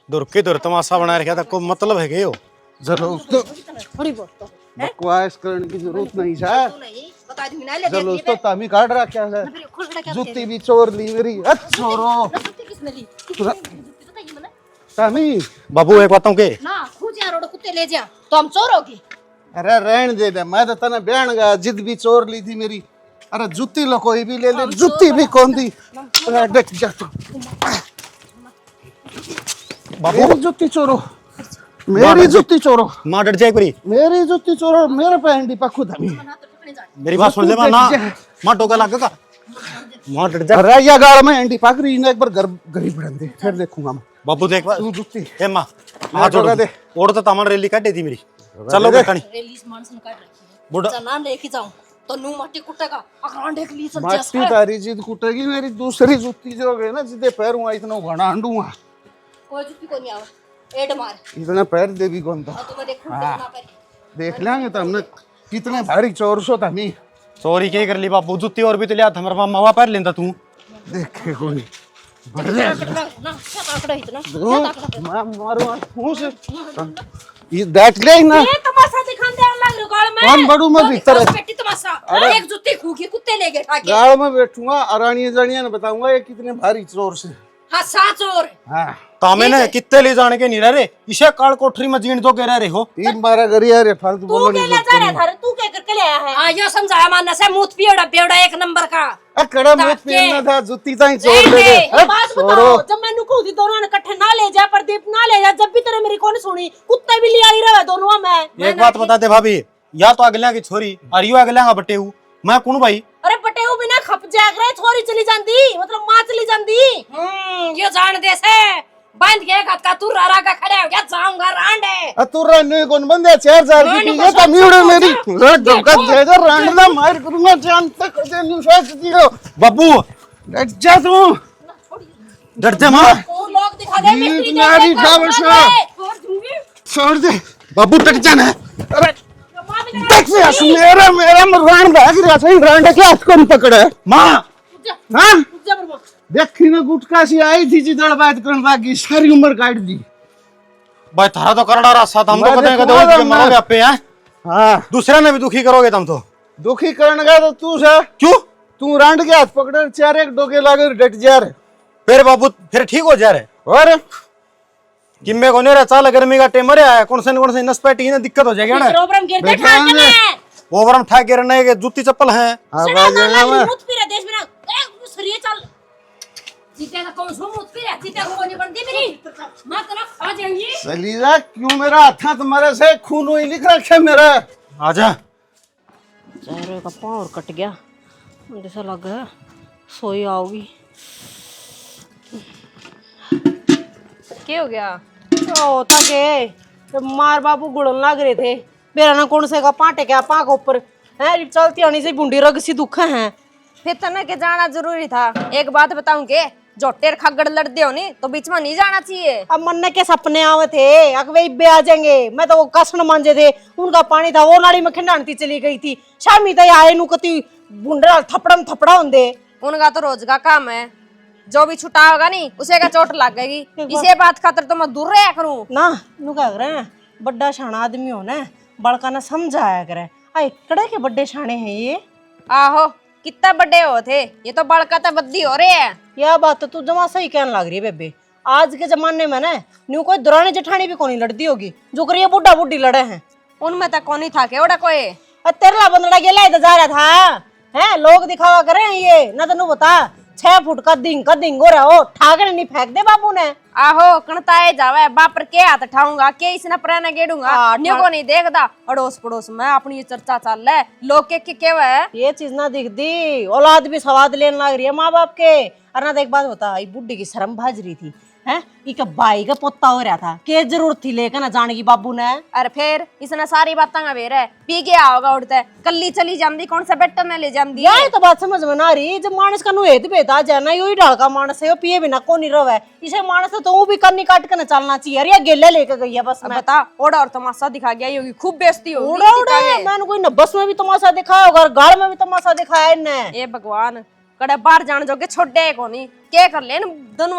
दुर के दुर तमाशा बना रखा था, कोई मतलब है हो? जरूर तो बकवास करने की जरूरत नहीं है। जरूर तो तामी काट रहा क्या है, जूती भी चोर ली मेरी। चोरो तामी बाबू एक बातों के ना खूजिया रोड कुत्ते ले जा तो हम चोर होगी। अरे रहन दे दे, मैं तो तने बहन गया, जिद भी चोर ली थी मेरी। अरे जूती लो कोई भी ले ले, जूती भी कौन दी। देख जा तू बाबू मेरी जूती चोरो, मेरी जूती चोरो, मां डर जाए परी। मेरी जूती चोरो, मेरे पहन दी पक्कू धमी। मेरी बात सुन ले मां, मां टोका लग का मां डर जा। अरे या गाल में एंटी पाक रही ने, एक बार गरीब बन दे फिर देखूंगा मैं। बाबू देख तू जूती ए मां हाथ टोका दे। ओड़ तो तमन रैली काटे थी मेरी। चलो कहानी रिलीज मानसन काट रखी है बुढ़ा चना लेके जाऊं तो नू माटी कुटेगा अखरांडे के लिए माटी तारी जिद कुटेगी, मेरी दूसरी जूती जो है ना जिदे पैरूंगा इतना घना अंडूंगा। कोई जुत्ती को नहीं आवे एड मार इतना पैर दे भी कौन था। और तुम्हें देखूं ना पर देख लेंगे तो हमने कितने भारी चोर सो था मी। चोरी क्या कर ली बाबू? जुत्ती और भी तो लिया था, हमारा मामा पैर लेंदा तू। देखे कोई ना क्या इतना मैं मारूंगा मुंह से ये देख ले ना। ये तमाशा दिखाने लग रहा गाल में। कौन बड़ू मैं भीतर है। पेटी तमाशा एक जुत्ती खूकी कुत्ते ले गए ठाके। गाँव में बैठूंगा, अरानिया जानिया ने बताऊंगा ये कितने भारी चोर से। हां साच और हाँ तामे ने कितने ले जाने के नहीं रह रे, इसे काल कोठरी में जीण तो कह रहे हो। तीन बारह गरिया रे फालतू तू बोलो के नहीं। ले जा रहा था तू क्या करके ले आया है? हां यो समझाया मानना से मुंह पियोड़ा बेवड़ा एक नंबर का। कड़ा मुंह पहनना था, जुत्ती ताई चोर ले गए। बात बताओ, जब मैंने कह दी दोनों ने इकट्ठे ना ले जा, प्रदीप ना ले जा, जब भी तेरे मेरी कौन सुनी, कुत्ते भी ले आई रहे दोनों में। एक बात बता दे भाभी, या तो अगला की छोरी और यो अगला बटे हूँ मैं कौन भाई? अरे बटेऊ बिना खप जाग रहे छोरी चली जांदी, मतलब मां चली जांदी। ये जान दे से बांध के एक हाथ का तू रारा का खड़े हो गया, जाऊंगा रांडे। तू रहने कौन बंदे 4 साल की थी, ये तमी उड़े मेरी धोखा दे दे, रांडला मार करूंगा जान तक दे निशास दियो। बाबू डट जा तू, डर जा मां। तू लोग दिखा दे मिट्टी दे नारी खावसा छोड़ दे बाबू, डट जा ना। अरे देख से हस मेरा मेरा मरवान भाग रहा सही, रांडे के हाथ कौन पकड़ा है मां? हां देखी ना गुटका सी आई थी जिधर बात करन लागी, सारी उम्र काट दी भाई थारा तो करड़ा रास्ता था, हम तो कदे कदे उठ के मरोगे आपे हैं। हां दूसरा ने भी दुखी करोगे तुम तो। दुखी करन गया तो तू से क्यों? तू रांड के हाथ पकड़े चार एक डोके लागे डट जा रे। फिर बाबू फिर ठीक हो जा रहे और किम्मे को नेरा चाल गर्मी का टेमर है, कौन से नस पैटी ने दिक्कत हो जाएगी ना। प्रोग्राम गिरते ठाके में ओवरम ठाक के रहने के जूती चप्पल है। आवाज ना मैं मुत पीरे देश में ए सरिये चल जीते का कौन सो मुत पीरे जीते को नहीं बनती मेरी मैं तेरा खा जाएंगी। सलीजा क्यों मेरा हाथ तुम्हारे से खून हुई लिख रखे मेरा। आजा चेहरे का पाँव और कट गया, जैसा लग रहा है सोई आओगी। क्या हो गया? ओ थके तो मार बाबू गुड़न लग रहे थे, मेरा ना कौन से का पाटे क्या पाँ के ऊपर है चलती आनी से बूंदी रग सी दुख है। फिर तने के जाना जरूरी था। एक बात बताऊं के जो टेर खगड़ लड़ते हो नी तो बीच में नहीं जाना चाहिए। अब मन के सपने आवे थे अकवे इब्बे आ जाएंगे, मैं तो वो कसण मांजे थे, उनका पानी था वो नाली में खिंडानती चली गई थी, शामी तो आए नु कती बुंडरा थपड़म थपड़ा होंदे। उनका तो रोज का काम है, जो भी छुटा होगा नी उसे का चोट लग गई। इसे बात खातर तो मैं दूर रहा करूं ना। नु क्या करे बड़ा शाना आदमी हो ना, बड़का ना समझाया करे। आ कड़े के बड़े शाने हैं ये। आहो कितना बड़े हो थे, ये तो बड़का तो बद्दी हो रहे हैं। यह बात तो तू जमा सही कहने लग रही है बेबे। आज के जमाने में ना न्यू कोई दुरानी जेठानी भी कोनी लड़ती होगी, जो करिए बुढ़ा बुढ़ी लड़े हैं। उनमें तो कोनी था के ओड़ा कोई तेरला बंदड़ा गेला इधर जा रहा था है, लोग दिखावा करे हैं ये ना। तनु बता 6 फुट का दिंग हो रहा हो, ठाकरे नहीं फेंक दे बाबू ने। आहो कणताए जावे बापर के हाथ ठाऊंगा के इसने पराने गेडूंगा न्यू को नहीं देखदा। अड़ोस पड़ोस में अपनी ये चर्चा चल रहा है, लोग के केवे ये चीज ना दिख दी, औलाद भी सवाद लेने लग रही है माँ बाप के। और ना देख बात बता, बुढ़ी की शर्म भाज रही थी है, इका भाई का पोता हो रहा था, के जरूरत थी लेकर ना जाने की बाबू ने। अरे फिर इसने सारी बातें का वेर है, पी के आओगा उड़ता कल्ली चली जाती, कौन सा बेटा ने ले जाती। ये तो बात समझ में ना रही, जब मानस का नुहेत बेता जाना यो ही ढाल का मानस है, यो पिए बिना को नहीं रवे। इसे मानस तो वो भी कन्नी काट के न चलना चाहिए। अरे गेले लेके गई है बस में। बता ओड़ा और तमाशा दिखा गया योगी, खूब बेइज्जती हो उड़ा उड़ा मैंने कोई न बस में भी तमाशा दिखाया होगा और गाड़ में भी तमाशा दिखाया इनने। ए भगवान कड़े बाहर जाने जोगे छोड़े कोनी के कर लेन दोनों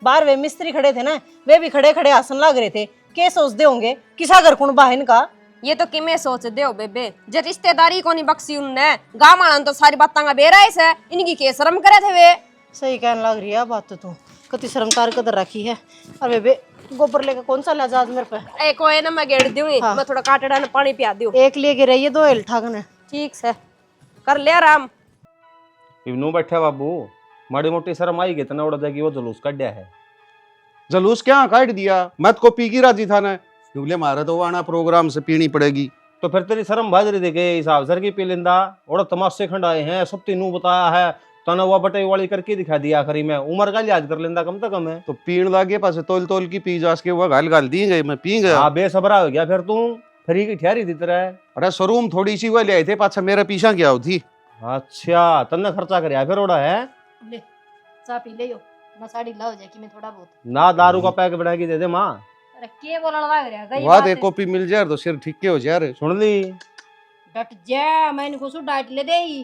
बाहर वे मिस्त्री खड़े थे ना, वे भी खड़े खड़े हंसन लग रहे थे। के सोचते होंगे किसा घर कुण बहन का। ये तो किमे सोच दे हो बेबे, जे रिश्तेदारी कोनी बख्शी उनने गाँव वाला तो सारी बातें का बेरा है, इनकी के शर्म करे थे वे। सही कहने लग रही है बात तो तू, कति शर्मकार कदर रखी है। और बेबे गोबर लेकर कौन सा लाजा मेरे पे। एक कोई ना मैं गेड़ दूंगी, मैं थोड़ा काटड़ा ने पानी पिया दूं। एक लेके रही है, दो हेल ठाकने। ठीक से कर ले आराम। इवनू बैठे बाबू, माड़ी मोटी शर्म आई गई तना उड़ जाएगी, वो जुलूस कड्या है। जलूस क्या काट दिया, मत को पी की राजी था ना, बोले मारा तो आना प्रोग्राम से पीनी पड़ेगी। तो फिर तेरी शर्म भाज रही देखे हिसाब सर की पी लेंदा, और तमाशे खंड आए हैं सब तीनों बताया है, तना हुआ बटे वाली करके दिखा दिया आखिरी में, उम्र का लिहाज कर लेंदा कम तो कम है। तो पीण लागे पास तोल तोल की पी जास के वो गाल गाल दी गई, मैं पी गया। हाँ बेसबरा हो गया फिर तू, फ्री की ठहरी थी तेरा। अरे शोरूम थोड़ी सी वो ले आए थे, पाछा मेरा पीछा क्या थी। अच्छा तन्ने खर्चा कर फिर ओड़ा है ले चा पी ले यो ना साड़ी लाओ जाके मैं थोड़ा बहुत। ना दारू का पैक बना के दे दे माँ। अरे के बोलण लग रहा गई वाह बात एक कॉपी मिल जाए तो सिर ठीक के हो जाए। सुन ली डट जा, मैंने को सु डांट ले देई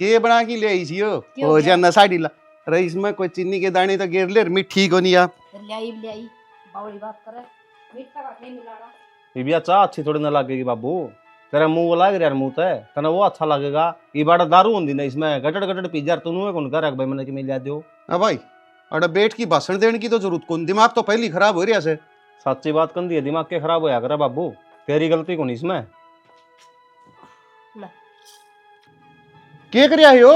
के बना की ले आई यो हो जा ना साड़ी ला। अरे इसमें कोई चीनी के दाने तो गिर ले, मिठी को नहीं आ ले आई बावली बात करे, मीठा का नहीं मिलाना। बिबिया चाह अच्छी थोड़ी ना लगेगी बाबू, तेरा मुंह वो लाग रहा है मुंह ते तना वो अच्छा लगेगा। ये बड़ा दारू होंदी ना इसमें गटड़ गटड़ पी जा, तू कौन कर भाई मैंने कि मिल जा दियो। हाँ भाई अरे बेट की भाषण देने की तो जरूरत कौन, दिमाग तो पहले खराब हो रहा से। सच्ची बात कर दी है, दिमाग के खराब होया करे बाबू, तेरी गलती कौन इसमें। के कर हो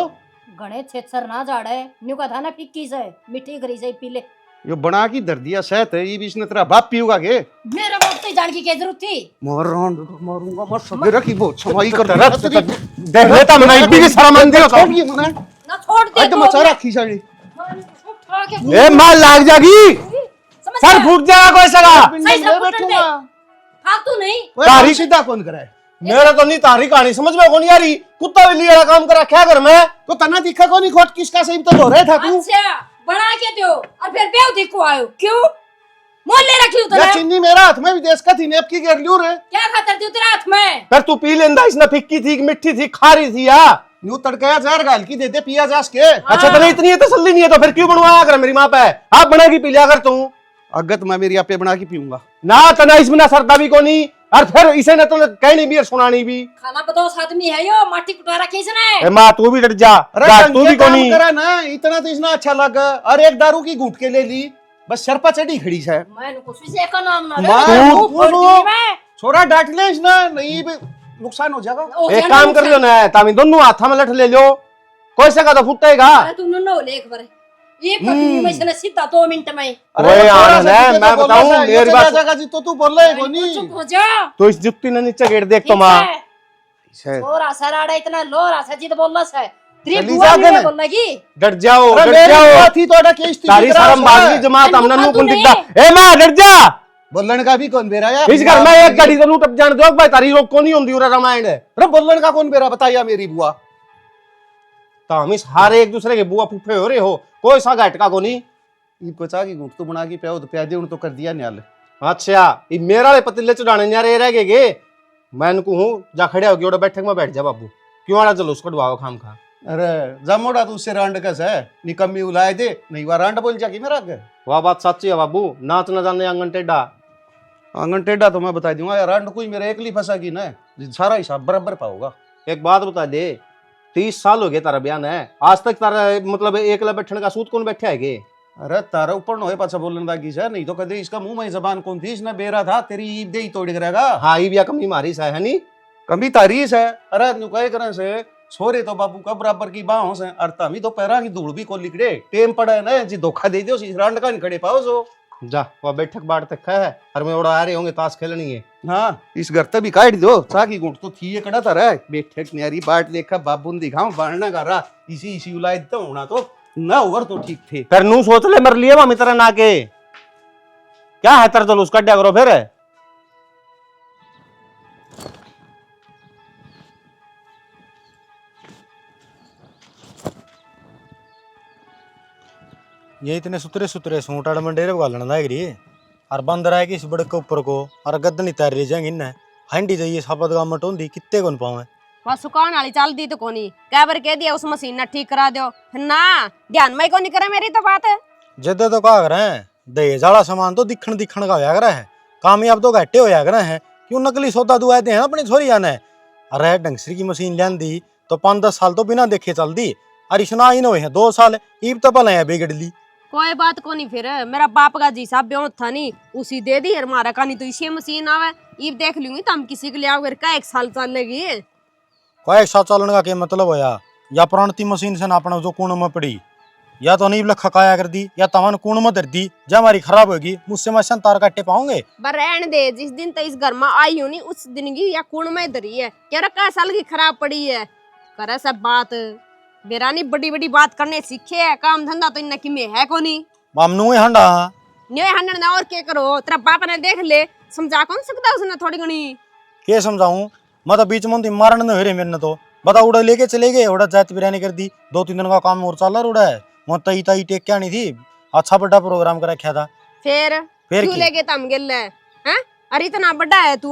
घणे छेछर ना झाड़े न्यू का था ना फिक्की से मिठी करी से पी ले। यो बना की धर दिया सहत है, ये बीच ने तेरा बाप पीऊगा के। मेरा बाप तो जान की क्या जरूरत थी। मारूंगा मत सवेरा की बहुत समाई कर देख लेता मैं इतनी भी शर्म आंदी हो छोड़ ये मने ना छोड़ दे एकदम मचा रखी साड़ी। उठा के ए मार लाग जागी, सर फूट जाएगा कोई सगा। सही सब उतर दे, फालतू नहीं। तारी सीधा कौन कराए, मेरा तो नहीं तारी कहानी समझ में कौन यारी, कुत्ता भी लिया काम करा क्या घर में। तो तना दिखा को नहीं खोट किसका सही तो हो रहा था तू। अच्छा बना के दो और फिर बेव देखो आयो क्यों मोल ले रखी हो या तने। चिन्नी मेरा हाथ में विदेश का थी, नेप की गिर लियो रे। क्या खातर दियो तेरे हाथ में। फिर तू पी लेंदा, इसने फिक्की थी मिट्टी थी खारी थी या न्यू तड़काया जहर गाल की देते पिया जास के। अच्छा तो इतनी तसल्ली नहीं है तो फिर क्यों बनवाया कर मेरी माँ पे, आप बना की पी लिया कर तू। अगत मैं मेरी आपे बना के पीऊंगा ना तना इसमें ना सरदा भी को नहीं, और फिर इसे न तो कहनी भी और सुनानी भी। खाना बताओ आदमी है यो माटी कुटारा किसने। ए माँ तू भी डट जा, तू भी को नहीं करा ना, इतना तो इसना अच्छा लगा। और एक दारू की घूट के ले ली, बस शरपा चढ़ी खड़ी है। मैं कुछ से का नाम ना मां, रे तू फोड़ दूंगी मैं। छोरा डांट ले इसना, नहीं नुकसान हो जाएगा। एक काम कर लो ना, तामी दोनों हाथा में लठ ले लो, कोई सका तो फुटेगा। अरे तू नो ले एक बार ये पत्नी में से सीधा 2 मिनट में। ओए आनंद है, मैं बताऊं मेरी बात जगह जी तो तू बोल रहा है कोनी। चुप हो जा तो इस जुत्ती ने नीचे गिर देख तो मां छोरा सराड़ा इतना लोरा सजिद बोलला से तेरी चली बुआ जा ने के बोल लगी। डट जाओ अरे डट मेरी जाओ, बात थी तो केस थी तारी शर्म बाजरी जमात हमने नु कौन दिखता। ए मां डट जा, बोलन का भी कौन बेरा है इस घर में एक गाड़ी तो टप जान दो भाई, तारी रोक कोनी होंदी उरा रामायण है। अरे बोलन का कौन बेरा बताया मेरी बुआ। तो हम इस हारे एक दूसरे के बुआ फूफे हो रहे हो, कोई सा घटका को नहीं। ये पचा की घूट तो बना के पिया तो प्यादे उन तो कर दिया न्याल। अच्छा ये मेरा ले पतीले चढ़ाने न्यारे रह गए, मैं इनको हूं जा खड़े हो गया बैठक में बैठ जा बाबू, क्यों आना चलो उसको डुआओ खाम खा। अरे जमोड़ा तू उससे रांड कस है, निकम्मी उलाए दे नहीं वह रांड बोल जाकी मेरा के। वह बात सच्ची है बाबू, नाच न जाने आंगन टेढ़ा। आंगन टेढ़ा तो मैं बता दूंगा यार, रांड कोई मेरे एकली फंसा की ना, सारा हिसाब बराबर पाऊंगा। एक बात बता दे, 30 साल हो गए तारा बयान है, आज तक तारा मतलब एकला बैठने का सूत कौन बैठा है के। अरे तारा ऊपर न हो पाछा बोलने लगी है, नहीं तो कदे इसका मुंह में जबान कौन थी, इसने बेरा था तेरी ईद दे ही तोड़ करेगा। हाँ ये भी कमी मारी सा है नहीं, कभी तारीस है। अरे नु कहे करे से छोरे तो बाबू का बराबर की बाहों से, और तमी तो पैरा की धूल भी को लिकड़े टेम पड़ा है ना जी, धोखा दे दियो इस रांड का नहीं खड़े पाओ सो। जा वह बैठक बाट तक है, और मैं उड़ा आ रहे होंगे ताश खेलनी है। हाँ इस घर तभी काट दो, चाकी गुंट तो थी ये कड़ा था रे, बैठक न्यारी बाट लेखा बाबू दिखाऊं बाढ़ना कर रहा, इसी उलाए तो होना तो ना ओवर तो ठीक थे। फिर नू सोच ले मर लिए मामी तरह ना के, क्या है तर चलो उसका करो फिर। ये इतने सुतरे सुतरे सूट आड़ मंडेरे गालने लग रही है, और बंद रहा है कि इस बड़े के ऊपर को, और गद्दनी तैर रही जाएंगी इन्हें हंडी जाइए सापत गाँव मटोंदी कितने कौन पावे। वहाँ सुकान वाली चल दी तो कोनी क्या बार कह दिया उस मशीन ना ठीक करा दो फिर ना ध्यान में को नहीं करे मेरी तो बात है। जिद्दे तो कहा करे दहेज वाला सामान तो दिखण दिखण का होया करे है, कामयाब तो घाटे होया करे है। क्यों नकली सौदा दुआ दे हैं अपनी छोरिया ने। अरे ढंगसरी की मशीन लियान दी तो 5-10 साल तो बिना देखे चल दी। अरे सुना ही न हुए हैं 2 साल ईब तो भले बिगड़ ली। कोई बात को नहीं फिर मेरा बाप का जी साहब ब्यों था नहीं उसी दे दी हमारा का नहीं तो इसी मशीन आवे ईब देख लूंगी तो हम किसी के लिए आओगे का 1 साल चलेगी। कोई एक साथ चलन का क्या मतलब होया? या पुरानी मशीन से ना अपना जो कुण में पड़ी या तो नहीं लखा काया कर दी या तवन कुण में धर दी जब हमारी खराब होगी मुझसे मैं तार काटे पाऊंगे। रहन दे जिस दिन तो इस घर में आई हूं नहीं उस दिन की या कुण में धरी है क्या रखा साल की खराब पड़ी है करे सब बात बेरानी बड़ी बड़ी बात करने सीखे है काम धंधा तो इनकी में है को नहीं मामनू हंडा न्योय हंडन ना और क्या करो तेरा बाप ने देख ले समझा कौन सकता उसने थोड़ी घनी के समझाऊं मैं तो बीच में मारने न हेरे मेरे तो बता उड़ा लेके चले गए उड़ा जात बिरयानी कर दी 2-3 दिन का काम और चल उड़ा है मैं तई तई टेक क्या नहीं थी अच्छा बड़ा प्रोग्राम कर रखा था। फिर क्यों लेके तम गिल है अरे इतना बड़ा है तू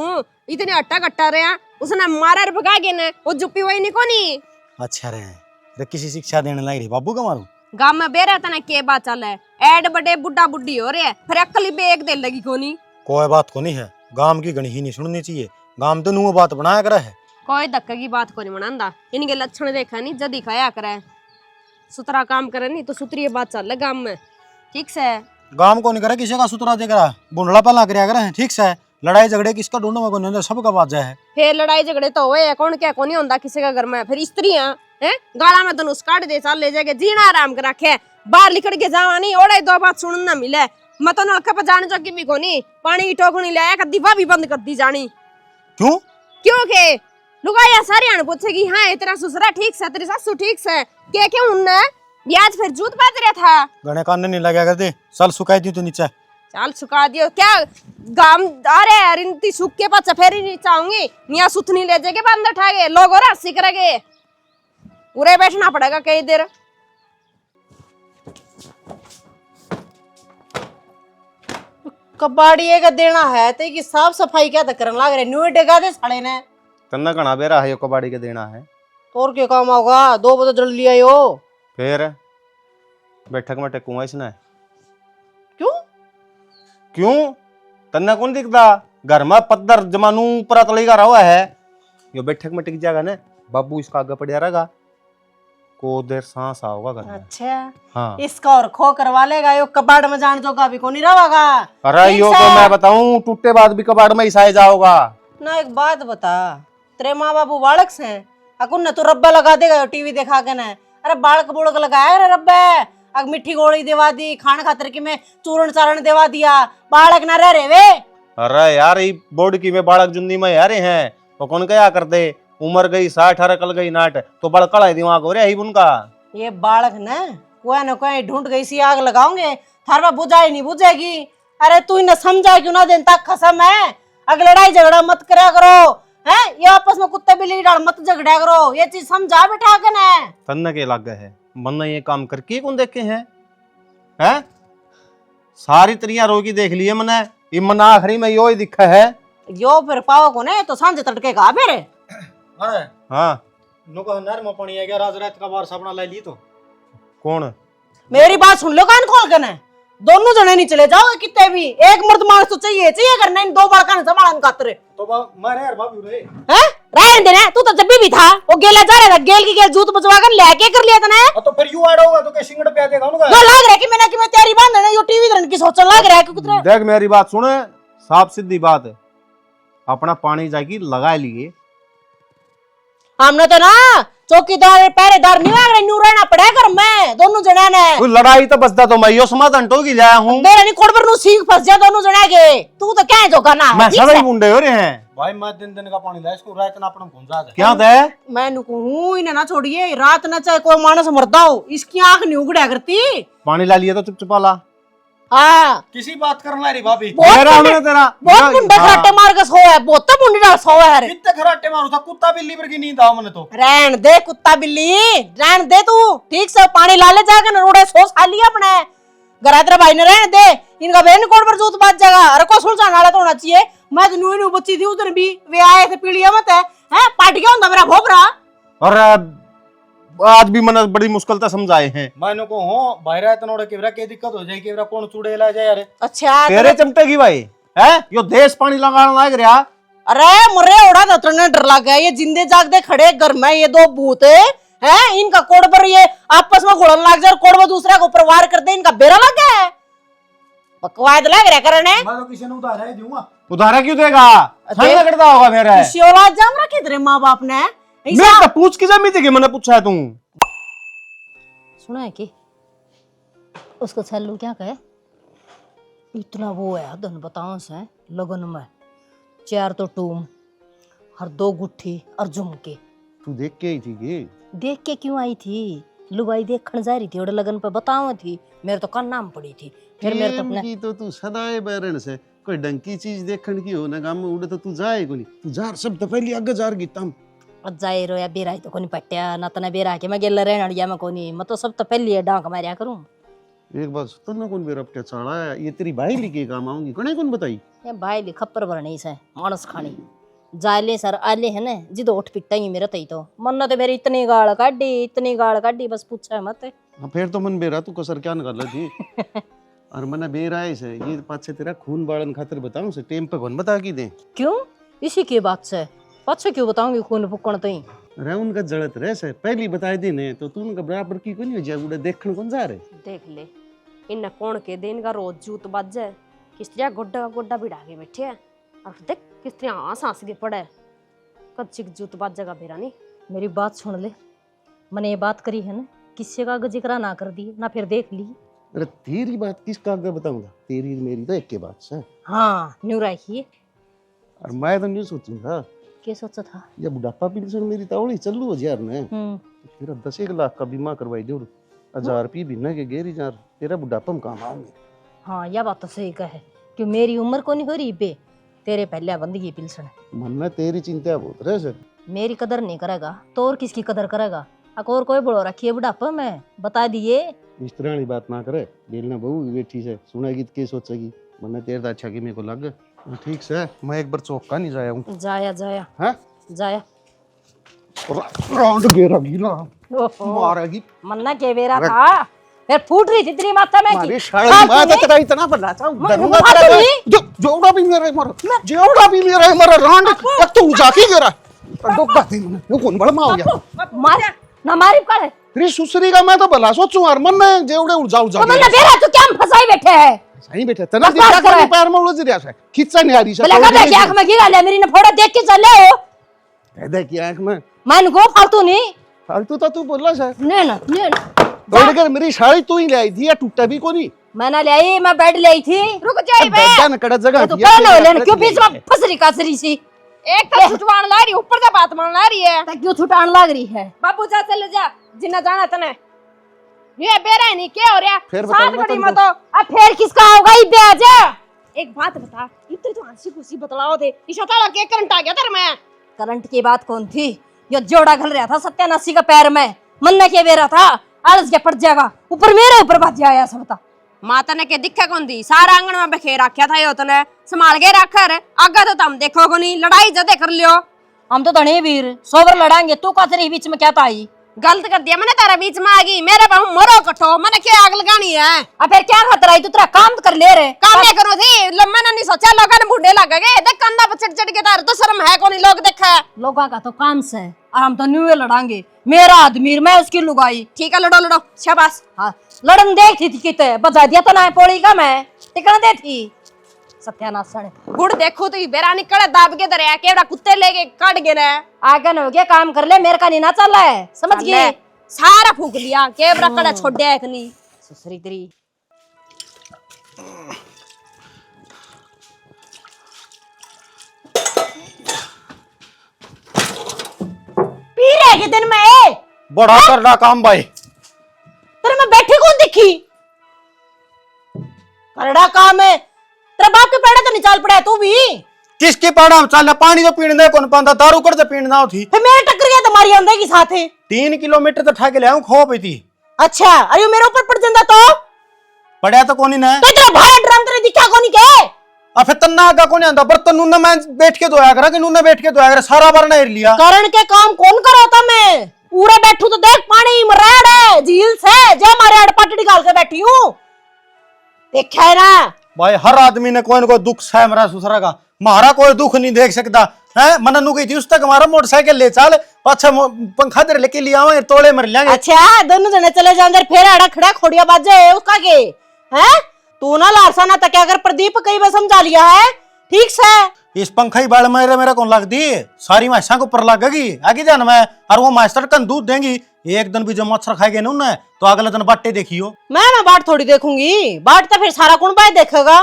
इतने अट्टा कट्टा रहा उसने मारा रे भगा के ने वो जुप्पी वही नहीं कोनी। अच्छा रे किसी शिक्षा देने लग रही बाबू का मारू गांव में बेरा तना के बात चल है ऐड बड़े बुड्ढा बुड्ढी हो रहे है फिर अकली पे एक दिन लगी कोनी। कोई बात को नहीं है गांव की गणी ही नहीं सुननी चाहिए गांव तो नू बात बनाया करे है कोई धक्का की बात को नहीं बनांदा इनके लक्षण देखा नहीं जदी खाया करे सुतरा काम करे नहीं तो सुतरी बात चल है गांव में ठीक से गांव को नहीं करे किसी का सुतरा दे करा बुंडला पला कर करे ठीक से लड़ाई झगड़े किसका ढूंढो में कोनी सबका बात जाए है। फिर लड़ाई झगड़े तो हुए कौन क्या कोनी होंदा किसी का घर में फिर स्त्रियां हैं गाला में धनुष काट दे साल ले जाके जीना आराम कर रखे बाहर लिखड़ के जावा नहीं ओड़े 2 बात सुनन ना मिले मैं तो नलका पे जाने जो की भी कोनी पानी की टोकनी ले आया दीवा भी बंद कर दी जानी क्यों के लुगाया सारी आने पूछेगी हाँ तेरा ससुरा ठीक से तेरी सासू ठीक से क्या क्यों उनने ब्याज फिर जूत बात रहा था गणे कान नहीं लगा करते चल सुखाई दी तो नीचे चल सुखा दियो क्या गाम अरे रिंती सुख के पास फेरी नहीं चाहूंगी निया सुथनी ले जाके बंद उठागे लोग और हंसी करेंगे पूरे बैठना पड़ेगा कई देर। कबाड़ी का देना है तो कि साफ सफाई क्या करने लग रहे न्यू डेगा दे साले ने तन्ना कणा बेरा है यो कबाड़ी के देना है और क्या काम होगा 2 बजे जल्दी लिया यो फिर बैठक में टेकूंगा इसने क्यों तन्ना कौन दिखता घर में पत्थर जमानू ऊपर तलेगा रहा है यो बैठक में टिक जाएगा ना बाबू इसका आगे पड़ जाएगा को देर सांस आओगा घर में। अच्छा हाँ इसका और खो करवा लेगा यो कबाड़ में जान जोगा भी को नहीं रहेगा। अरे यो तो मैं बताऊं टूटे बाद भी कबाड़ में ही साए जाओगा ना। एक बात बता तेरे माँ बाबू बालक से अकुन न तो रब्बा लगा देगा टीवी देखा के ना अरे बालक बुड़क लगाया रे रब्बे अग मिट्टी गोली देवा दी खाना खातर की में चूरण चारण देवा दिया बालक ना रह रे वे। अरे यार ये बोर्ड की में बालक जुन्नी में यारे हैं वो कौन क्या करते उम्र गई 60-18 कल गई नाट तो बड़ कड़ा दिमाग हो रहा है उनका। ये बालक न कोई ढूंढ गई सी आग लगाओगे थारवा बुझाई नहीं बुझेगी। अरे तू इन्हें समझा क्यों ना दिन तक खसम है अग लड़ाई झगड़ा मत करा करो है ये आपस में कुत्ते बिल्ली डाल मत झगड़ा करो ये चीज समझा बैठा के ना तन्ने के लग गए है मन ये काम करके कौन देखे हैं सारी तरिया रोगी देख लिए मैंने ये मन आखिरी में यो ही दिखा है यो फिर पाओ को ने तो सांझे तड़के का फिर। अरे हाँ नुको नर में पानी आ गया रात रात का बार साबना ले ली तो कौन मेरी बात सुन लो कान खोल के ना दोनों जने नहीं चले जाओगे कितने भी एक मर्द मानस तो चाहिए करना इन 2 बालका ने संभालन खातिर तो मारे यार बाबू रे हैं रहने देना तू तो जब भी था वो गेला जा रहा था गेल की गेल जूत बचवा कर लेके कर लिया तने तो फिर यू आड़ा होगा तो के सिंगड़ पे देगा उनका वो लग रहा है कि मैं तैयारी बांधने यो टीवी रन की सोचने लग रहा है कि कुतरे देख मेरी बात सुन साफ सीधी बात है अपना पानी जाएगी लगा लिए हमने तो ना चौकीदार पहरेदार नहीं मांग रहे न्यू रहना पड़ेगा घर में दोनों जने ने लड़ाई तो बसता तो मैं यो समाधान टोकी लाया हूँ मेरे नहीं कोड़ पर नु सींग फंस जा दोनों जने के तू तो क्या जो करना है मैं सभी मुंडे हो रहे हैं भाई मैं दिन का पानी ला इसको रात ना अपना घुंजा दे क्या दे मैं नु कहूं इन्हें ना छोड़िए रात ना चाहे कोई मानस मरदा हो इसकी आंख नहीं उगड़ा करती पानी ला लिया तो चुपचाप ला हां किसी बात करना री भाभी मेरा हमने तेरा बहुत मुंडा खराटे मार के सोया है बहुत मुंडी डाल सोया है कितने खराटे मारू था कुत्ता बिल्ली पर की नींद आओ मने तो रहन दे कुत्ता बिल्ली रहन दे तू ठीक से पानी ला ले जाके न रोड़े सोच खा लिया अपने गरादर भाई ने रहने दे इनका बहन कोड पर जूत बात जगह अरे को सुलझाने वाला तो होना चाहिए। मैं तो न्यू बच्ची थी उधर भी वे आए थे पीड़िया मत है है पाट गया होता मेरा भोपरा। और आज भी मन बड़ी मुश्किल से समझाए हैं। मैंने को हो बाहर तनोड़े केवरा के दिक्कत हो जाए केवरा कौन चूड़े ला जाए यार। अच्छा तेरे चमटेगी भाई है यो देश पानी लगाने लाग रहा। अरे मुरे उड़ा तो तुमने डर लग गया, ये जिंदे जागते खड़े घर में ये दो भूत है इनका कोड़ पर ये आपस में घुड़न लग जाए, कोड़ में दूसरे के ऊपर वार कर दे, इनका बेरा लग गया है। बकवाद लग रहा करने। मैं तो किसी ने उधार ही दूंगा। उधारा क्यों देगा? ठंड लगता होगा मेरा। किसी औलाद जाम रखे तेरे माँ बाप ने। मैं तो पूछ की जमी थी कि मैंने पूछा है तू। सुना है कि उसको छल्लू क्या कहे, इतना वो है धन बताओ से लगन में 4 तो टूम हर 2 गुट्ठी और झुमके। तू देख के आई थी ये? देख के क्यों आई थी? लुगाई देखने जा रही थी और लगन पे बताओ थी, मेरे तो कान नाम पड़ी थी। फिर मेरे तो अपने की तो तू सदाए बैरन से कोई ढंग की चीज देखने की हो ना गांव में उड़े तो तू जाए को नहीं। तू जार सब तो पहले आगे जार गीता जाए रो या बेरा तो कोनी पट्टिया ना तना बेरा के मैं गेल रहन अड़िया में कोनी, मैं तो सब तो पहले डांक मारिया करूं। एक बात तो ना कौन बेरा पट्टिया चढ़ा है ये तेरी भाई लिखे काम आऊंगी कने कौन बताई ये भाई ली खप्पर भरनी से मानस खानी जाले सर आले है ना जिद उठ पिट्टा ही मेरा तई तो मन तो मेरी इतनी गाल काटी बस पूछा मत। हाँ फिर तो मन बेरा तू कसर क्या निकाल थी और मना बेरा है से ये पाछे तेरा खून बाड़न खातिर बताऊं से टेम पे कौन बता की दे। क्यों इसी के बात से पाछे क्यों बताऊंगी खून फुकण तई अरे उनका जड़त रहे से पहली बताए देने तो तू उनका बराबर की कोनी हो जाए उड़े देखने कौन जा रहे। देख ले इन कौन के दिन का रोज जूत बज जाए किस तरह गोड्डा गोड्डा भिड़ा के बैठे हैं और देख किस तरह हंस के पड़े कच्ची जूत बज जगह बेरा नहीं। मेरी बात सुन ले, मैंने ये बात करी है ना किसी का जिक्र ना कर दी ना फिर देख ली। अरे तेरी बात किसका आगे बताऊंगा, तेरी मेरी तो एक के बात से। हाँ न्यू राखिए। और मैं तो नहीं सोचूंगा क्या सोचा था ये बुढ़ापा पेंशन मेरी तौड़ी चलू हजार ने तेरा 10 लाख का बीमा करवाई दे 1000 रुपये भी न के गेरी जार तेरा बुढ़ापा में काम आऊंगे। हाँ यह बात तो सही कहे कि मेरी उम्र को नहीं हो रही पे तेरे पहले बंदगी पिलसन मन में तेरी चिंता बहुत रहे सर। मेरी कदर नहीं करेगा तो और किसकी कदर करेगा? और कोई बोलो रखिए बुढ़ापा में बता दिए। इस तरह की बात ना करे बेलना बहू बैठी से सुनेगी तो क्या सोचेगी मन तेरे अच्छा की मेरे को लग। ठीक से मैं एक बार चौका नहीं जाया हूँ। जाया जाया हाँ जाया राउंड गेरा गीला मारेगी मन्ना के बेरा था फिर फूट रही थी तेरी माथा में मारी शायद मैं तो तेरा इतना बड़ा चाहूं डरूंगा तेरा जो जोड़ा भी मेरा राउंड तू जाके गेरा डोका थी वो कौन बड़ा मार गया मार ना मारी कर तेरी सुसरी का मैं तो भला सोचूं और मन में जेवड़े उड़ जाऊ तो मैंने बेरा तू क्या फंसाई बैठे है सही बैठे तना दिखा कर पैर में उलझ रहा है खिच्चा नहीं आ रही बोले कर दे आंख में गिरा ले मेरी ने फोड़ा देख के चले हो देख की आंख में मन को फालतू नहीं फालतू तो तू बोला सर नहीं ना दौड़ कर मेरी साड़ी तू ही ले आई थी या टूटा भी कोनी मैंने ले आई मैं बेड ले आई थी रुक जाई बे जान कड़ा जगह तो कर लो लेने क्यों बीच में फसरी कासरी सी एक तो छुटवान ला रही ऊपर से बात मान ला रही है तो क्यों छुटान लग रही है? बाबू जा चले जा जिन्ना जाना तने ये बेरा नहीं क्या हो रहा फिर साथ बताऊंगा बड़ी तुमको। मत हो। अब फिर किसका होगा ये ब्याज? एक बात बता इतनी तो हंसी खुशी बतलाओ दे इशारा के करंट आ गया तेरे में। करंट की बात कौन थी? यो जोड़ा घल रहा था सत्यानाशी का पैर में मन्ना के बेरा था आलस के पड़ जाएगा ऊपर मेरे ऊपर बात आया सबता माता ने के दिखा कौन दी सारा आंगन में बखेर रखा था यो तने संभाल के रख कर आगे तो तुम देखो को नहीं लड़ाई जदे कर लियो। हम तो धनी वीर सोबर लड़ाएंगे तू का तेरे बीच में क्या ताई गलत कर दिया मैंने तारा बीच में आ गई मेरे बहु मरो कठो मैंने क्या आग लगानी है। अब फिर क्या खतरा है तू तेरा काम तो कर ले रे काम नहीं करो थी लम्मा ने नहीं सोचा लोगों ने बूढ़े लग गए देख कंधा पर चढ़ के तार तो शर्म है कोनी लोग देखा है लोगों का तो काम से और हम तो न्यूए लड़ांगे मेरा आदमी मैं उसकी लुगाई ठीक है लड़ो लड़ो शाबाश। हाँ लड़न देखती थी किते बजा दिया तो ना पोड़ी का मैं टिकन दे थी सत्यानाशन गुड़ देखो तो बेरा निकले दाब के दरिया केवड़ा कुत्ते लेके काट गए रे आगे न हो गया काम कर ले मेरे का नहीं ना चल रहा है समझ गई सारा फूक लिया केवड़ा कड़ा छोड़ दिया एक नहीं ससुरी तेरी पी रहे के दिन में बड़ा करना काम भाई तेरे में बैठी कौन दिखी? करड़ा काम है तेरा बाप के पेड़ा तो निचाल पड़ा है तू भी। किसकी पाड़ा चल पानी तो पीने दे कौन पांदा दारू कर दे पीने ना थी फिर मेरे टक्कर गया तुम्हारी आंदे की साथ है 3 किलोमीटर तो ठा के ले आऊं खो पे थी। अच्छा अरे मेरे ऊपर पड़ जाता तो पड़या तो कोनी ना तेरा भाड़ा ड्रम तेरे दिखा कोनी के फिर तन्ना आगा कौन आंदा बर्तन नूना मैं बैठ के धोया करा कि नूना बैठ के धोया करा सारा बार नहीं लिया। करण के काम कौन कराता मैं पूरा बैठू तो देख पानी मराड़ है झील से जो हमारे अड़पट निकाल के बैठी हूँ देखा है ना। भाई हर आदमी ने कोई न कोई दुख सह मरा सुसरा का, हमारा कोई दुख नहीं देख सकता है। मन नु गई थी उस तक हमारा मोटरसाइकिल ले चल पाछा पंखा दे लेके लिया आवे तोड़े मर लेंगे। अच्छा दोनों जने चले जाएंगे फिर आड़ा खड़ा खोड़िया बाजे उसका के हैं तू ना लारसा ना तक अगर प्रदीप कई बार समझा लिया है ठीक से। इस पंखा ही बाल मेरा कौन लगती सारी माइसा को ऊपर लगेगी आगे जान मैं और वो मास्टर कन दूध देंगी एक दिन भी जो मच्छर खाएगे ना उन्हें तो अगले दिन बाटे देखियो। मैं बाट थोड़ी देखूंगी बाट तो फिर सारा कौन बाय देखेगा।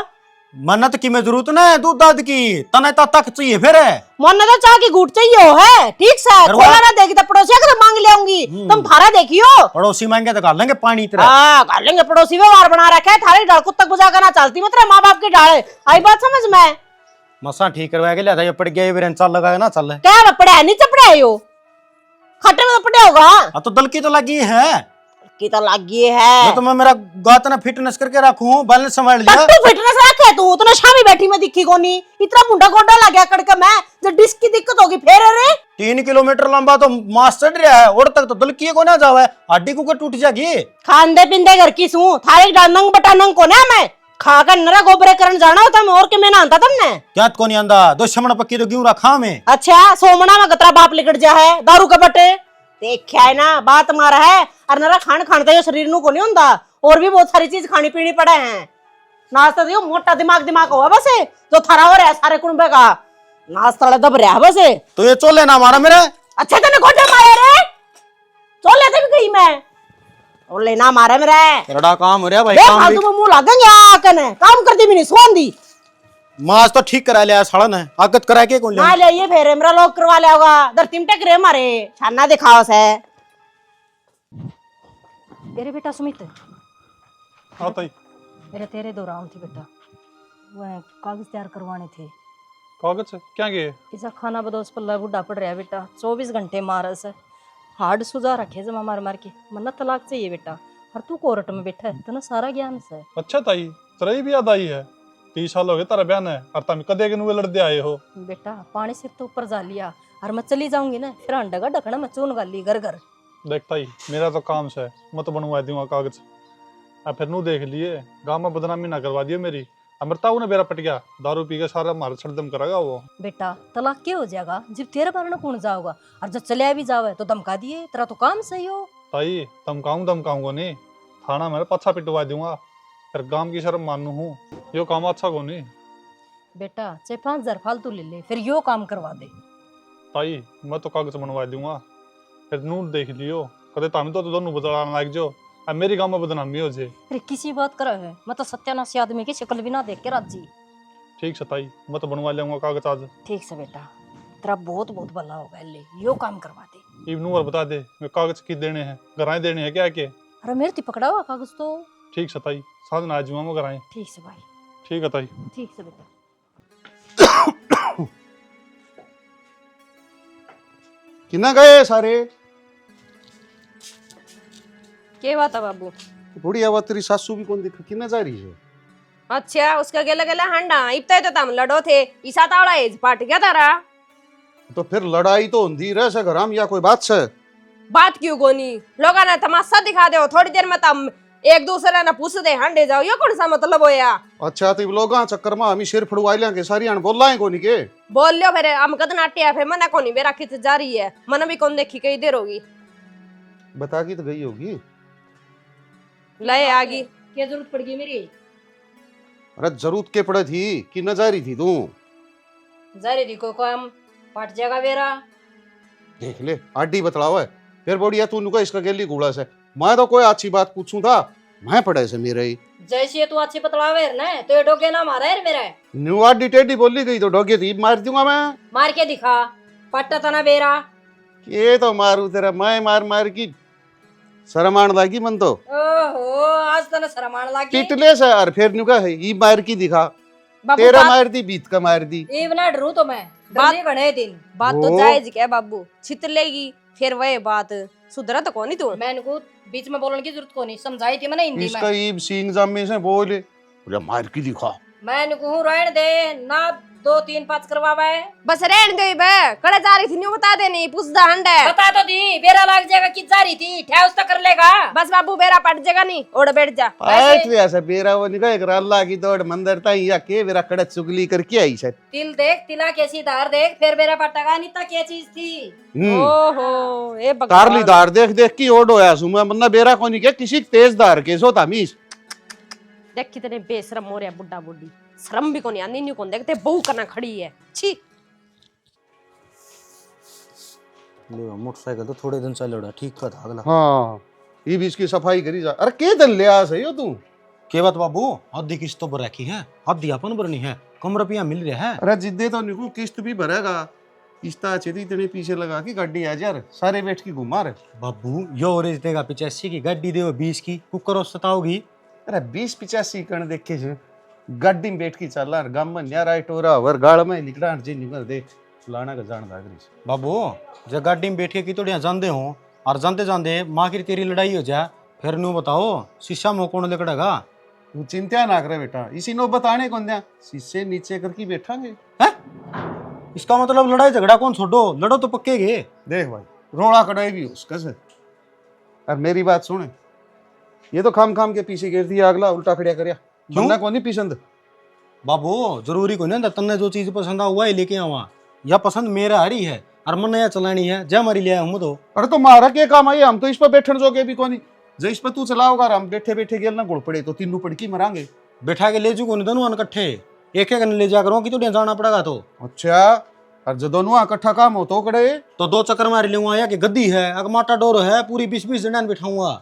मन्नत की में जरूरत ना है दूध दाद की तना तक चाहिए फिर मन तो चाह की घूट चाहिए हो है ठीक से खोला ना देगी तो पड़ोसी अगर मांग ले आऊंगी तुम थारा देखियो। पड़ोसी मांगे तो कर लेंगे पानी तेरा। हाँ कर लेंगे पड़ोसी व्यवहार बना रखा है थारे डाल कुत्ता बुझा करना चलती मतलब माँ बाप की डाल आई बात समझ में। मसा ठीक करवा के लिया था ये पड़ गया ये चल लगा ना चल क्या पड़ा नहीं चपड़ा है यो खट्टे में तो पड़े होगा तो दल की तो लगी है की तो लगी है तो मैं मेरा गात ना फिटनेस करके रखूं बैलेंस संभाल लिया। तू फिटनेस रखे तू उतना शामी बैठी में दिखी कोनी इतना मुंडा गोडा लग गया कड़का मैं जब डिस्क की दिक्कत होगी फिर रे 3 किलोमीटर लंबा तो मास चढ़ रहा है और तक तो दल की को ना जावे हड्डी को टूट जाएगी। खांदे पिंदे घर की सू थारे नंग बटा नंग को ना मैं खाकर नरा गोबरे करन जाना होता मैं और के मैं ना आंता तुमने क्या को नहीं आंदा दो शमण पक्की तो क्यों रखा मैं। अच्छा सोमना में गतरा बाप लिकट जा है दारू का बटे देखा है ना बात मारा है और नरा खान खानता शरीर नु को नहीं होता और भी बहुत सारी चीज खानी पीनी पड़े हैं नाश्ता दियो मोटा दिमाग हुआ बस जो थारा हो रहा है सारे कुंबे का नाश्ता दब रहा है बस तो ये चोले ना मारा मेरे। अच्छा तेने गोटे मारे रे चोले ते भी गई मैं चोले ना मारे मेरे तेरा काम हो रहा भाई देख काम फालतू में मुंह लागेंगे आकन काम करती भी नहीं सोन दी मास तो ठीक करा लिया साला ने आगत करा के कौन ले ना ले ये फेर मेरा लोग करवा ले होगा धरती में टेक रे मारे छाना दिखाओ से तेरे बेटा सुमित हाँ ताई मेरे तेरे दो राउंड थी बेटा वह कागज तैयार करवाने थे। कागज क्या गए ऐसा खाना बदोस पल्ला बुढ़ा पड़ रहा है बेटा 24 घंटे मारस है हार्ड सुझा रखे जमा मार मार के मन्ना तलाक चाहिए बेटा और तू कोर्ट में बैठा है तना सारा ज्ञान से। अच्छा ताई तेरी भी याद आई है 30 साल हो गए तारा बयान है और तुम कदे के नुए लड़ते आए हो। बेटा पानी से तो ऊपर जा लिया और मैं चली जाऊंगी ना फिर अंडा ढकना मैं चून गाली घर घर। देख ताई मेरा तो काम से मत बनवा दूंगा कागज अब फिर नू देख लिए गाँव में बदनामी ना करवा दियो मेरी अमरताऊ ने बेरा पट गया दारू पी के सारा मार छड़दम करेगा वो। बेटा तलाक क्या हो जाएगा जब तेरे बारे कौन जाओगा और जब चलिया भी जावे तो धमका दिए तेरा तो काम सही हो। ताई धमकाऊंगा नहीं थाना मेरे पाछा पिटवा दूंगा फिर गांव की शर्म मानू हूँ यो काम अच्छा को नहीं। बेटा चाहे 5,000 फालतू ले ले फिर यो काम करवा दे। ताई मैं तो कागज बनवा दूंगा फिर नू देख लियो कदे तामी तो दोनों बदलाने लग जो अब मेरी गांव में बदनामी हो जाए। अरे किसी बात करा है मैं तो सत्यानाशी आदमी की शक्ल भी ना देख के राजी। ठीक से ताई मैं तो बनवा लूंगा कागज आज। ठीक से बेटा तेरा बहुत बहुत भला होगा ले यो काम करवा दे। इवनू और बता दे मैं कागज की देने हैं गराए देने हैं क्या के। अरे मेरे ती पकड़ा हुआ कागज तो। ठीक से ताई साथ ना आजूंगा मैं गराए। ठीक से भाई ठीक है ताई। ठीक से बेटा। कितना गए सारे के बात है बाबू। बुढ़िया बात तेरी सासू भी कौन दिख कितना जा रही है। अच्छा उसका गेला गेला हांडा इतना तो तम लड़ो थे ईसा तावड़ा एज पाट गया तारा तो फिर लड़ाई तो होती रह से घर में या कोई बात से बात क्यों कोनी लोगा ने तमाशा दिखा दे थोड़ी देर में तम एक दूसरे ने पूछ दे हांडे जाओ ये कौन सा मतलब होया। अच्छा तो लोग चक्कर में हमी सिर फड़वाई लेंगे सारी अन बोल लाए कोनी के बोल लियो फिर हम कद नाट्य फिर मना कोनी बेरा खित जा रही है मन भी कौन देखी कई देर होगी बता की तो गई होगी लय आगी क्या जरूरत पड़ गई मेरी। अरे जरूरत के पड़े थी कि न जा रही थी तू जा रही थी कोई काम पाट जाएगा मेरा देख ले आडी बतलाओ है फिर बोलिया तू नुका इसका गेली घूड़ा से मैं तो कोई अच्छी बात पूछूं था मैं पढ़े से मेरे ही जैसे तू अच्छी बतलावे ना तो ये डोके ना मारा है मेरा न्यू आडी टेडी बोली गई तो डोगे थी मार दूंगा मैं मार के दिखा पट्टा तना बेरा ये तो मारू तेरा मैं मार मार की शरमान लागी मन तो ओहो आज तना शरमान लागी पिटले से और फिर नुका है ये मार की दिखा बाबू तेरा बात, मार दी बीत का मार दी इवना डरू तो मैं बात- डरने घणे दिन बात तो वो- जायज क्या बाबू छित लेगी फिर वह बात सुधरा तो कौन तू मैं इनको बीच में बोलने की जरूरत को नहीं समझाई थी मैंने हिंदी इसका में ये सींग जामे से बोले बोले मार की दिखा मैं कहूँ रहने दे ना, 2-3-5 करवावा है। बस रहने दे बे, कड़े जा रही थी न्यू बता देनी पुछदा हंड है। बता तो दी, बेरा लग जाएगा कि जा रही थी, ठहर उस तक कर लेगा। बस बाबू बेरा पट जाएगा नहीं, ओढ़ बैठ जा। बैठ रे ऐसे बेरा वो निकल एक अल्लाह की दौड़ मंदिर ताई या के बेरा कड़े चुगली करके आई से। तिल देख, तिला कैसी धार देख, फिर बेरा पटगा नहीं था क्या चीज थी। ओहो ए कारली धार देख देख की ओड होया सुमा मन्ना बेरा कोनी के किसी तेज धार के सो तामीज। देख कितने बेशरम हो रहे हैं बुड्ढा बुड्ढी, शर्म भी कोनी आनी, न्यू कौन देखते बहू करना खड़ी है। छी ले मोटरसाइकिल तो थोड़े दिन चल रहा ठीक का था अगला। हाँ ये भी इसकी सफाई करी जा। अरे के दल ले आ सही हो तू। के बात बाबू, आधी किस्त तो रखी है, आधी अपन भरनी है, कम रुपया मिल रहा है। अरे जिद्दे तो निकू किस्त भी भरेगा, किस्त अच्छे इतने पीछे लगा के गाड़ी आ यार सारे बैठ के घुमा रहे। बाबू यो ओरेज देगा 85 की गाड़ी दे 20 की कुकर सताओगी। अरे 20-85 कण देखे से गाड़ी में बैठ के चल रहा गम में न्यारा टोरा और गाड़ में निकला जी निकल दे फलाना का जान दागरी। बाबू जब गाड़ी में बैठ के की तो जानते हो और जानते जानते माँ की तेरी लड़ाई हो जाए फिर न्यू बताओ शीशा मुँह कौन लकड़ेगा। तू चिंता ना करे बेटा, इसी नो बताने कौन दिया शीशे नीचे करके बैठांगे। इसका मतलब लड़ाई झगड़ा कौन छोड़ो, लड़ो तो पक्के गे। देख भाई रोड़ा कड़ाई भी उसका से। और मेरी बात सुने, ये तो खाम खाम के पीछे गिर दिया अगला उल्टा खड़िया करया बनना कौन नहीं पसंद। बाबू जरूरी को नहीं तन्ने जो चीज पसंद आ हुआ ही लेके आवा, या पसंद मेरा हरी है और मन नया चलानी है जय हमारी लिया हम तो। अरे तो मारा के काम आई, हम तो इस पर बैठन जोगे भी कोनी, जो इस पर तू चलाओगा हम बैठे बैठे गेल ना गुड़ पड़े तो तीनों पड़की मरांगे। बैठा के ले चुको नहीं दोनों इकट्ठे एक एक ले जा करो कि तो जाना पड़ेगा तो। अच्छा और जो दोनों इकट्ठा काम हो तो कड़े तो 2 चक्कर मार लूंगा, या कि गद्दी है अगर माटा डोर है पूरी 20-20 जन बिठाऊंगा।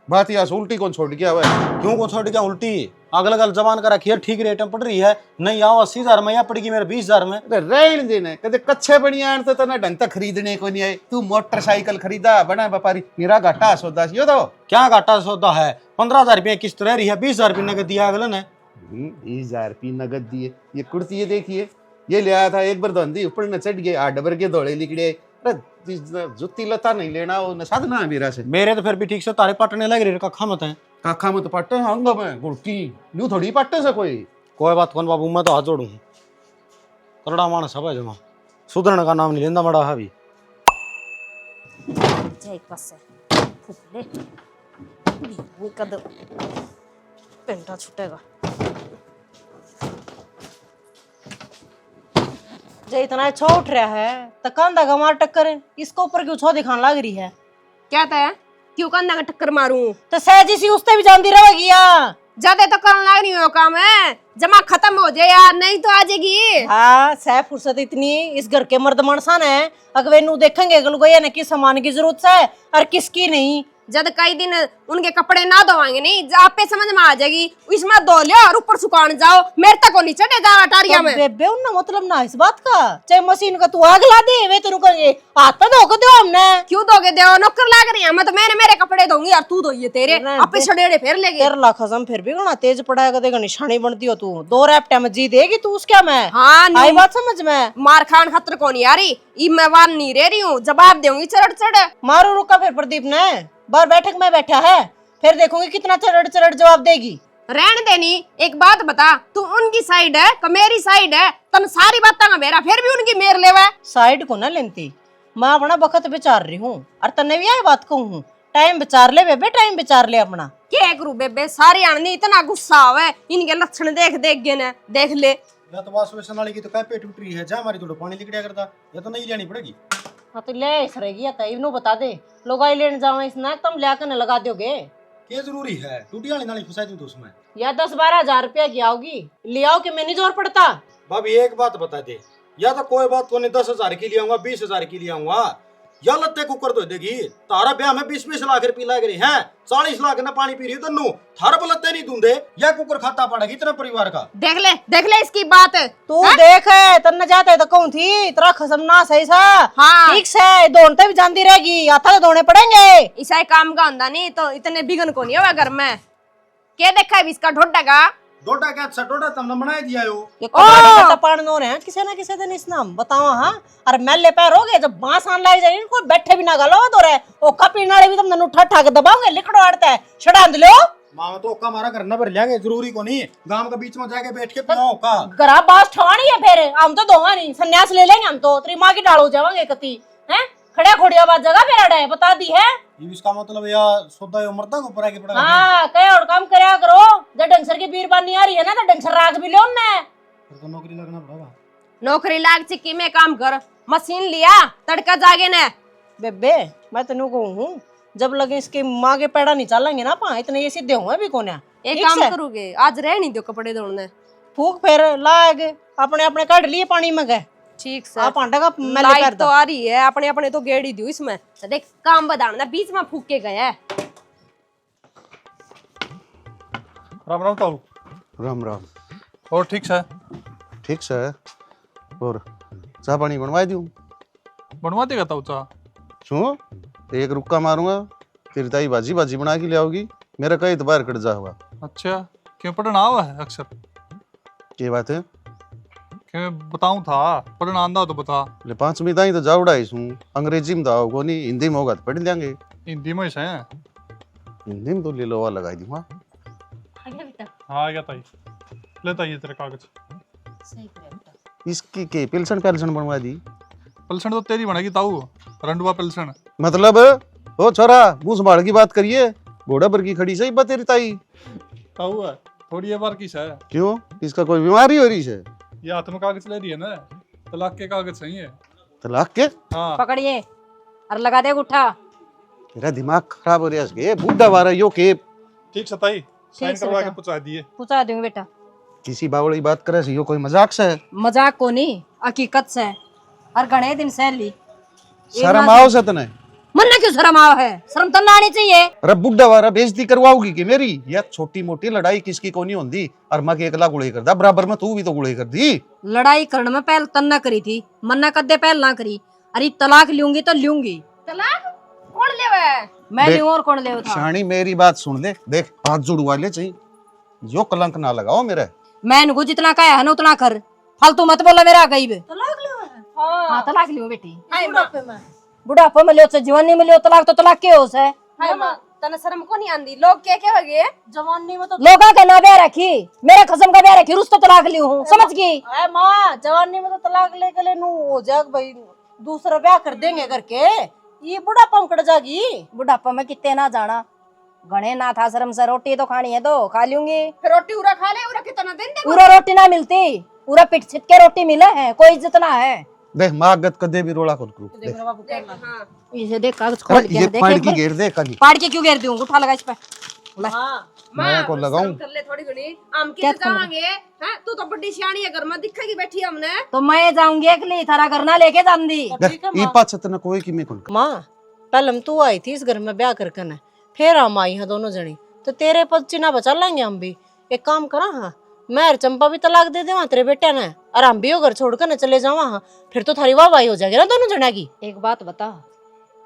बात यहाँ उल्टी कौन छोड़ गया भाई। क्यों कौन छोड़ गया उल्टी, अगल अगल जबान का रखी है ठीक रेट में पड़ रही है, नहीं आओ 80,000 में या पड़ेगी मेरे 20,000 में। अरे रहन देने कदे कच्चे बढ़िया तो तना ढंग तक खरीदने को नहीं आए। तू मोटरसाइकिल खरीदा बना व्यापारी, मेरा घाटा सौदा यो तो क्या घाटा सौदा है, 15,000 रुपये किस्त रह रही है, 20,000 रुपये नगद दिया अगले ने। 20,000 रुपये नगद दिए। ये कुर्ती ये देखिए ये ले आया था एक बार धंधी ऊपर न चढ़ गए 8 डबर के दौड़े लिकड़े। अरे जुत्ती लता नहीं लेना वो साधना है मेरा से। मेरे तो फिर भी ठीक से तारे पटने लग रही कखा मत है। काखा में तो पट्टे हंग में गुड़की न्यू थोड़ी पट्टे से कोई बात कौन बाबू, मैं तो हाथ जोड़ू करड़ा मानस है जमा सुधरने का नाम नहीं लेंदा मड़ा है भी। जय बस फुकले वो कद पेंटा छूटेगा। जे इतना छो उठ रहा है तो कंधा गमार टक्कर है, इसको ऊपर क्यों छो दिखाने लग रही है। क्या तय क्यों कंधा का टक्कर मारूं, तो सहजी सी उससे भी जानती रहेगी या ज्यादा तो करने लग रही हो काम है, जमा खत्म हो जाए यार नहीं तो आ जाएगी। हाँ सह फुर्सत इतनी इस घर के मर्द मणसान है, अगवे नु देखेंगे गलगोया ने किस सामान की जरूरत है और किसकी नहीं। जब कई दिन उनके कपड़े ना धोवाएंगे नहीं आप पे समझ में आ जाएगी, इसमें धो लियो और ऊपर सुखाने जाओ, मेरे तक को नहीं चढ़े जा अटारिया में। बेबे उन्ना मतलब ना इस बात का, चाहे मशीन का तू आग ला दे वे तेरू करेंगे हाथ पे धो के दो हमने। क्यों दोगे दो नौकर लाग रही है, मैं तो मेरे कपड़े धोंगी और तू धोइए तेरे आपे छड़ेड़े फिर लेगे। तेरे ला खसम फिर भी ना तेज पड़ाएगा देगा निशानी बनती हो तू 2 रैप्टा में जी देगी तू उसका। मैं हाँ आई बात समझ में मार खान खतर को नहीं आ रही, मैं वार नहीं रह रही हूँ, जवाब दूंगी चढ़ चढ़। मारू रुका फिर प्रदीप ने बार बैठक में बैठा है, फिर देखूंगी कितना चढ़ चढ़ जवाब देगी। रहने देनी एक बात बता, तू उनकी साइड है कि मेरी साइड है, तन सारी बातें का मेरा फिर भी उनकी मेर लेवा। साइड को ना लेती, मैं अपना बखत विचार रही हूँ और तन्ने भी आई बात कहूँ, टाइम विचार ले बेबे टाइम विचार ले अपना। क्या करूँ बेबे सारी आने इतना गुस्सा आवे, इनके लक्षण देख देख गए ना देख ले। या तो वाशबेसन वाली की तो पेट टूट रही है, जा हमारी तो पानी लिकड़िया करता, या तो नहीं लेनी पड़ेगी। हाँ तो ले इस रहेगी या इवनु बता दे लोग आई लेने जाओ इसना तुम ले आकर लगा दोगे। क्या जरूरी है टूटी वाली नाली फंसा दूं तो उसमें, या 10-12 हजार रुपया की आओगी ले आओ कि मैं नहीं जोर पड़ता। भाभी एक बात बता दे, या तो कोई बात को नहीं 10,000 की ले आऊंगा 20,000 की ले आऊंगा, या लत्ते कुकर धो देगी। तारा ब्याह में 20-20 लाख रुपये लग रही है, 40 लाख ना पानी पी रही तन्नू थारा पर लत्ते नहीं दूंदे, या कुकर खाता पड़ेगी इतना परिवार का। देख ले इसकी बात तू देख है तन्ना जाता है तो कौन थी तेरा खसम ना सही सा। हाँ ठीक से दौड़ते भी जानती रहेगी, आता तो दौड़ने पड़ेंगे। ऐसा काम का होता नहीं तो इतने बिगन को नहीं होगा घर में। क्या देखा है इसका ढोडा का डोडा क्या सटोडा तुमने बना दिया हो, ये कोड़ा टपान नो रहे हैं किसी ना किसी दिन इस नाम बताओ। हाँ अरे मैले पैर हो गए जब बांस आन लग जाएगी इनको बैठे भी ना गलो तो रहे ओ कपी नाले भी तुम ननु ठा ठा के दबाओगे लिकड़ो आड़ता है छड़ा लो। माँ तो ओका हमारा घर न भर लेंगे, जरूरी को नहीं गांव के बीच में जाके बैठ के पियो ओका। गरा बास ठवानी है फिर हम तो दोगा नहीं, सन्यास ले लेंगे हम तो, तेरी माँ की डाल हो जावांगे कति हैं, खड़े खोड़िया बात जगह पे अड़ा है, बता दी है। ये इसका मतलब या सोदा उम्र तक ऊपर आके पड़ा। हाँ कहे और काम करया करो, जब डंसर की बीरबानी आ रही है ना तो डंसर राख भी लो उनने। फिर तो नौकरी लगना पड़ेगा। नौकरी लाग चिक्की में काम कर, मशीन लिया तड़का जागे ने। बेबे मैं तेनू कहूँ जब लगे इसके माँ के पैड़ा नहीं चलेंगे ना पा इतने ये सीधे हुए भी कोने। एक काम करोगे, आज रह नहीं दो कपड़े धोने। फूक फिर लाग अपने अपने काट लिए पानी में गए। ठीक से आप आंटा का मैले लाइट कर तो दो। आ रही है, अपने अपने तो गेड़ी दी इसमें। तो देख काम बदाना बीच में फूक के गया है। राम राम ताऊ। राम राम। और ठीक है? ठीक से और चाय पानी बनवा दूं? बनवा देगा ताऊ चाह? क्यों, एक रुक्का मारूंगा तेरी ताई भाजी भाजी बना के ले आओगी, मेरा कई इतबार कट जा हुआ। अच्छा, क्यों पढ़ना आवा है अक्सर? ये बात है? क्यों बताऊं था, पढ़ना आंदा हो तो बता। ले 5वीं ताई तो जा उड़ाई सू, अंग्रेजी में तो को नहीं, हिंदी में होगा तो पढ़ लेंगे। हिंदी में से हैं? हिंदी में तो ले लो लगा दूंगा। हाँ आ गया ताई, लेता ये तेरे कागज। इसकी के पेल्सन पेल्सन बनवा दी? पेल्सन तो तेरी बनेगी ताऊ, रंडुआ पेल्सन। मतलब ओ छोरा मुंह संभाल की बात करिए, घोड़ा पर की खड़ी सही बात तेरी ताई। ताऊ है थोड़ी ये बार किस है? क्यों, इसका कोई बीमारी हो रही है? ये हाथ में कागज ले रही है ना, तलाक के कागज सही है। तलाक के? हाँ पकड़िए और लगा दे गुठा। तेरा दिमाग खराब हो रहा है इसके, बूढ़ा वारा यो के। ठीक है ताई, साइन से करवा के बेटा। पहुंचा दिए। पूछा दूंगी बेटा। किसी बावड़ी बात करे से यो कोई मजाक से है? मजाक को नहीं, हकीकत से। और घने दिन से ली शर्म आओ से तने? मन क्यों शर्म आओ है, शर्म तो आनी चाहिए। अरे बुड्ढा वारा बेइज्जती करवाओगी कि मेरी? या छोटी मोटी लड़ाई किसकी को नहीं होती, और मैं के अकेला गुड़े कर दा, बराबर में तू भी तो गुड़े कर दी। लड़ाई करने में पहल तन न करी थी, मन न कदे पहल ना करी। अरे तलाक लूंगी तो लूंगी। तलाक कौन लेवे? मैं देख, लूं और कौन ले था। शानी मेरी बात सुन ले, देख हाथ जुड़वा ले चाहिए, यो कलंक ना लगाओ मेरे। मैं इनको जितना कहा है ना उतना कर, फालतू मत बोला मेरा गई बे। हाँ तलाक लियो बेटी। बुढ़ापा में लियो, जवानी में लियो, तलाक तो तलाक के होश है। हाय मां, तने शर्म को नहीं आंदी? लोग क्या हो गए? जवानी में तो लोगा का ना ब्याह रखी, मेरे खसम का ब्याह रखी, रुस तो तलाक ली हूँ, समझ गई? अरे माँ जवानी में तो तलाक लेके ले नू हो जाग भाई, दूसरा ब्याह कर देंगे करके, ये बुढ़ापा में कट जागी। बुढ़ापा में कितने ना जाना, गणे ना था शर्म से। रोटी तो खानी है तो खा लूंगी। फिर रोटी उरा खा ले, उरा कितना दिन दे? पूरा रोटी ना मिलती, पूरा पिट छिट के रोटी मिले है, कोई इज्जत ना है। देख मागत कदे भी रोला खुद करू। देख हाँ इसे देख कागज खोल अरे के ये देख फाड़ एक की बार। घेर दे कली, फाड़ के क्यों घेर दूं, उठा लगा इस पे। मैं को लगाऊं? कर ले थोड़ी घनी, हम क्या किधर जाएंगे? हैं तू तो बड़ी सियानी है, घर में दिखेगी बैठी हमने। तो मैं जाऊंगी अकेली, थारा घर ना लेके जाऊंगी। देख ई पाछे तना कोई की मैं कोन। माँ पहले हम तू आई थी इस घर में ब्याह करके न, फिर हम आई हैं दोनों जनी, तो तेरे पद चिन्ह बचा लेंगे हम भी। एक काम करा हाँ, मैं और चंपा भी तलाक दे देवा तेरे बेटे ने, और हम भी घर छोड़कर न चले जावा हाँ, फिर तो थारी वाहवाही हो जाएगी ना दोनों जना की। एक बात बता,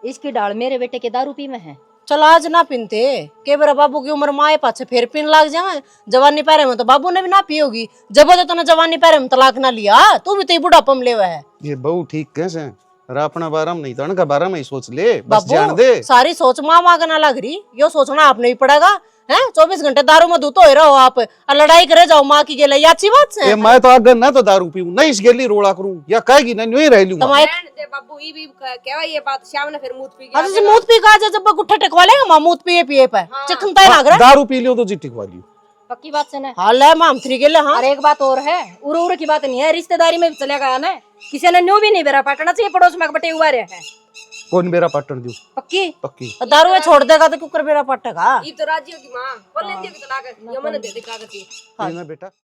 इसकी डाल मेरे बेटे के दारू पी में है। चल आज ना पीनते के बेरा बाबू की उम्र माए पाछे फिर पीन लाग जाए, जवानी पैरे में तो बाबू ने भी ना पियोगी। जब तो तूने जवानी पैरे में तलाक ना लिया, तू भी तो बुढ़ापा में लेवा है। ये बहु ठीक कैसे? अरे अपना बारे में नहीं तो इनका बारे में ही सोच ले, बस जान दे। सारी सोच माँ माँ का ना लग रही, यो सोचना आपने ही पड़ेगा। हैं 24 घंटे दारू में धूतो हो रहो आप, और लड़ाई करे जाओ माँ की गेले, ये अच्छी बात से? ये मैं तो अगर ना तो दारू पीऊं, नहीं इस गेली रोड़ा करूं, या कहेगी ना न्यू ही रह लूंगा। तुम्हारे रहने दे बाबू, ई भी कहवा ये बात, श्याम ने फिर मुंह पी गया। अच्छा मुंह पी का जब गुट्ठा टेकवा लेगा माँ, मुंह पिए पिए पे चिकनता ना करे। दारू पी लियो तो जी टिकवा लियो। पक्की बात से ना। हाल है माम थ्री गेले हाँ। और एक बात और है, उर उर की बात नहीं है, रिश्तेदारी में भी चले गया ना, किसी ने न्यू भी नहीं बेरा पाटना चाहिए, पड़ोस में बटे हुआ रहे हैं। कौन मेरा पाटन दियो? पक्की पक्की। दारू में छोड़ देगा तो कुकर मेरा पटेगा। ई तो राजी होगी मां, बोल लेती होगी तलाक, ये मैंने दे दे कागज। ना बेटा।